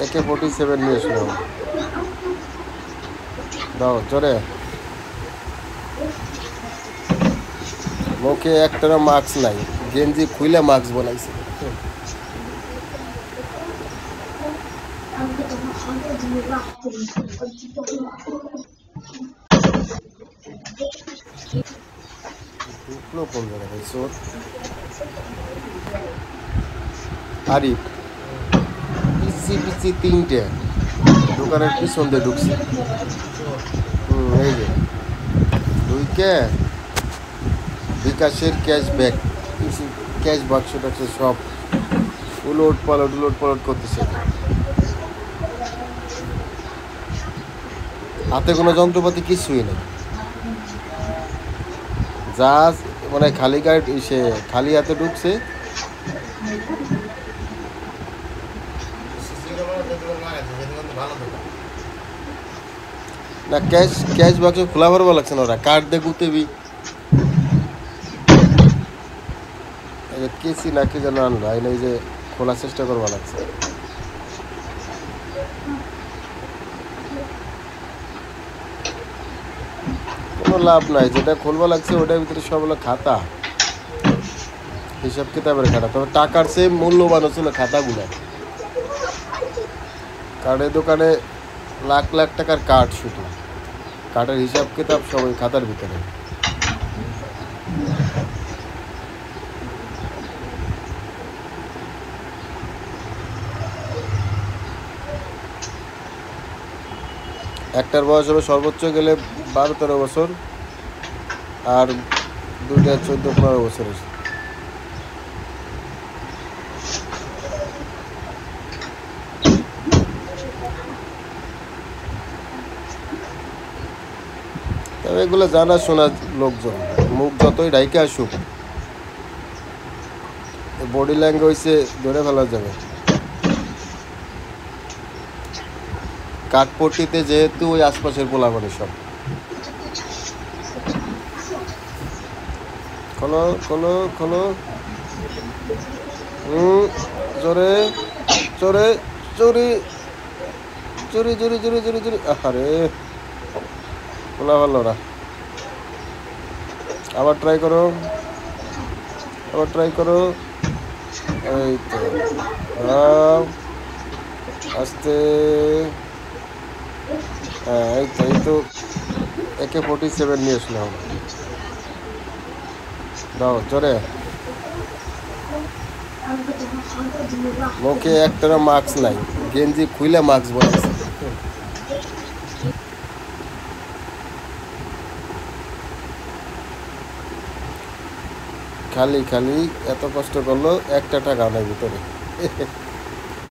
AK-47 নিয়ে এসলাম। দাও জোরে। মুখে একটারও মাস্ক নাই, গেঞ্জি খুইলে মাস্ক বানাইছে। ঢুকলো কোন জায়গায় চোর? আরিফ পিছি পিছি তিনটে দোকানের পিছন দিয়ে ঢুকছে। এই যে ঢুকে বিকাশের ক্যাশব্যাক, ক্যাশ বাক্স টাক্স সব উলট পালট করতেছে। হাতে কোনো যন্ত্রপাতি কিছুই নেই, যা মানে খালি গাড়ি, সে খালি হাতে ঢুকছে। না ক্যাশ বাক্স খোলা ভরবা লাগছে না, ওরা কার্ড দিয়ে গুতেবি। কেসি নাকি যেন আনলো আইলে, এই যে খোলার চেষ্টা করবা লাগছে। কোনো লাভ নাই, যেটা খুলবা লাগছে ওটার ভিতরে সব হলো খাতা, হিসাব কিতাবের খাতা। তবে টাকার চেয়ে মূল্যবান ছিল খাতাগুলো। কার্ডের দোকানে লাখ লাখ টাকার কার্ড, শুধু কার্ডের হিসাব কিতাব সব ওই খাতার ভিতরে। একটার বয়স হবে সর্বোচ্চ গেলে 12-13 বছর, আর দুইটা 14-15 বছরের। তবে এগুলো জানা শোনা লোকজন, মুখ যতই ঢাইকে আসুক, বডি ল্যাঙ্গুয়েজে ধরে ফেলা যাবে। কাঠপট্টিতে যেহেতু ওই আশপাশের পোলাপানি সব। খোলো খোলো খোলো, জোরে জোরে, চুরি চুরি চুরি চুরি চুরি চুরি। আরে খোলা ভালো ওরা। আবার ট্রাই করো, আবার ট্রাই করো। এই তো আস্তে, হ্যাঁ এই তো AK-47 নিয়ে এসলাম। দাও জোরে। মুখে একটারও মাস্ক নাই, গেঞ্জি খুইলে মাস্ক বানাইছে। খালি খালি এত কষ্ট করলো, একটা টাকা নাই ভিতরে।